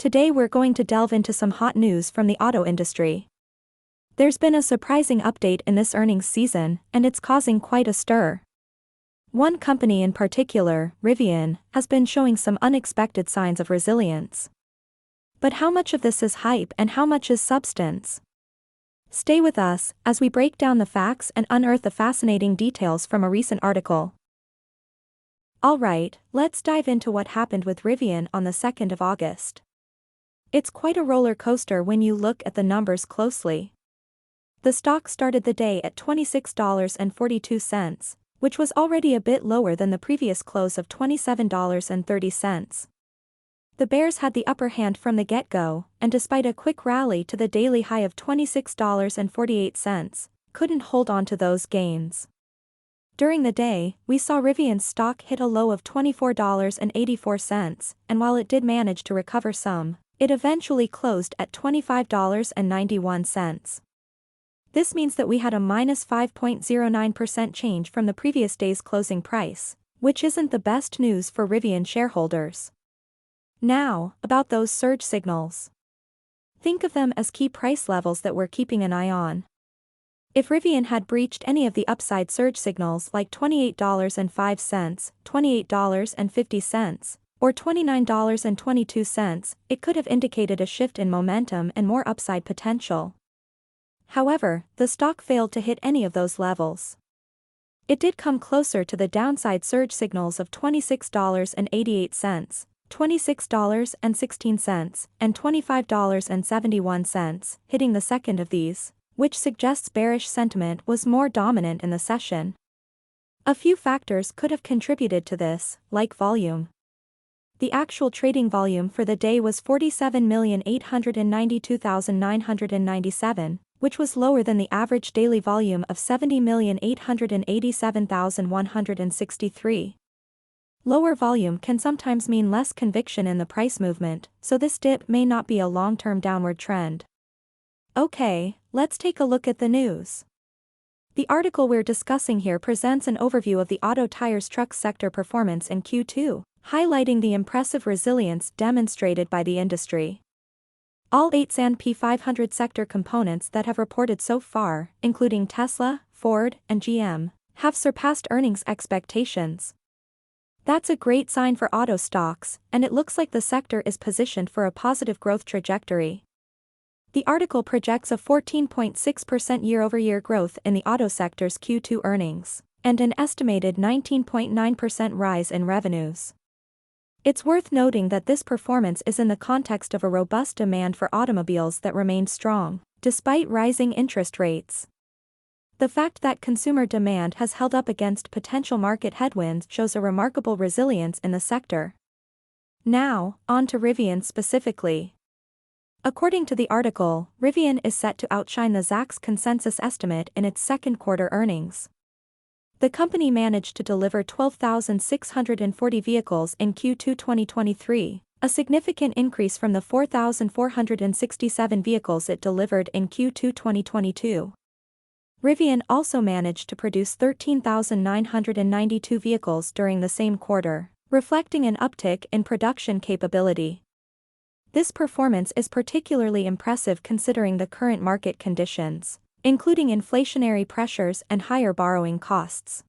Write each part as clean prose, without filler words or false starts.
Today we're going to delve into some hot news from the auto industry. There's been a surprising update in this earnings season, and it's causing quite a stir. One company in particular, Rivian, has been showing some unexpected signs of resilience. But how much of this is hype and how much is substance? Stay with us as we break down the facts and unearth the fascinating details from a recent article. Alright, let's dive into what happened with Rivian on the 2nd of August. It's quite a roller coaster when you look at the numbers closely. The stock started the day at $26.42, which was already a bit lower than the previous close of $27.30. The bears had the upper hand from the get-go, and despite a quick rally to the daily high of $26.48, couldn't hold on to those gains. During the day, we saw Rivian's stock hit a low of $24.84, and while it did manage to recover some, it eventually closed at $25.91. This means that we had a minus 5.09% change from the previous day's closing price, which isn't the best news for Rivian shareholders. Now, about those surge signals. Think of them as key price levels that we're keeping an eye on. If Rivian had breached any of the upside surge signals like $28.05, $28.50, or $29.22, it could have indicated a shift in momentum and more upside potential. However, the stock failed to hit any of those levels. It did come closer to the downside surge signals of $26.88, $26.16, and $25.71, hitting the second of these, which suggests bearish sentiment was more dominant in the session. A few factors could have contributed to this, like volume. The actual trading volume for the day was 47,892,997, which was lower than the average daily volume of 70,887,163. Lower volume can sometimes mean less conviction in the price movement, so this dip may not be a long-term downward trend. Okay, let's take a look at the news. The article we're discussing here presents an overview of the auto tires truck sector performance in Q2, highlighting the impressive resilience demonstrated by the industry. All 8 S&P 500 sector components that have reported so far, including Tesla, Ford, and GM, have surpassed earnings expectations. That's a great sign for auto stocks, and it looks like the sector is positioned for a positive growth trajectory. The article projects a 14.6% year-over-year growth in the auto sector's Q2 earnings, and an estimated 19.9% rise in revenues. It's worth noting that this performance is in the context of a robust demand for automobiles that remained strong, despite rising interest rates. The fact that consumer demand has held up against potential market headwinds shows a remarkable resilience in the sector. Now, on to Rivian specifically. According to the article, Rivian is set to outshine the Zacks consensus estimate in its second quarter earnings. The company managed to deliver 12,640 vehicles in Q2 2023, a significant increase from the 4,467 vehicles it delivered in Q2 2022. Rivian also managed to produce 13,992 vehicles during the same quarter, reflecting an uptick in production capability. This performance is particularly impressive considering the current market conditions, including inflationary pressures and higher borrowing costs.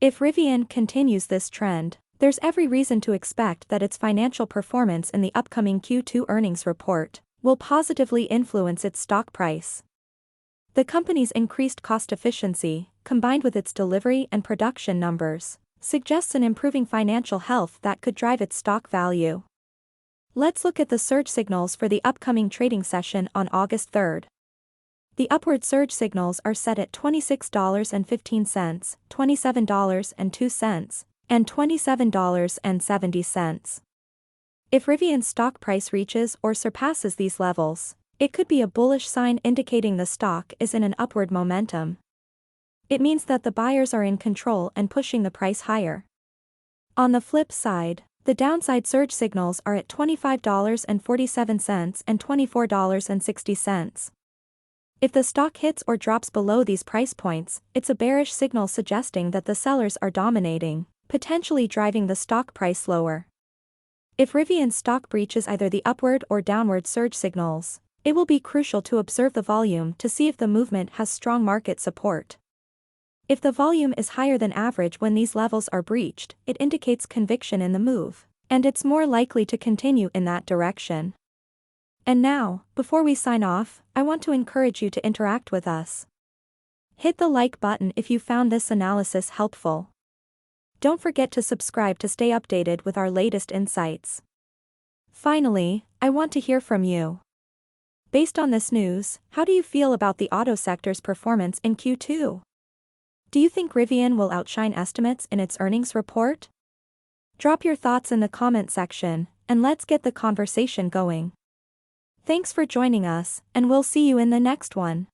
If Rivian continues this trend, there's every reason to expect that its financial performance in the upcoming Q2 earnings report will positively influence its stock price. The company's increased cost efficiency, combined with its delivery and production numbers, suggests an improving financial health that could drive its stock value. Let's look at the surge signals for the upcoming trading session on August 3rd. The upward surge signals are set at $26.15, $27.02, and $27.70. If Rivian's stock price reaches or surpasses these levels, it could be a bullish sign indicating the stock is in an upward momentum. It means that the buyers are in control and pushing the price higher. On the flip side, the downside surge signals are at $25.47 and $24.60. If the stock hits or drops below these price points, it's a bearish signal suggesting that the sellers are dominating, potentially driving the stock price lower. If Rivian's stock breaches either the upward or downward surge signals, it will be crucial to observe the volume to see if the movement has strong market support. If the volume is higher than average when these levels are breached, it indicates conviction in the move, and it's more likely to continue in that direction. And now, before we sign off, I want to encourage you to interact with us. Hit the like button if you found this analysis helpful. Don't forget to subscribe to stay updated with our latest insights. Finally, I want to hear from you. Based on this news, how do you feel about the auto sector's performance in Q2? Do you think Rivian will outshine estimates in its earnings report? Drop your thoughts in the comment section, and let's get the conversation going. Thanks for joining us, and we'll see you in the next one.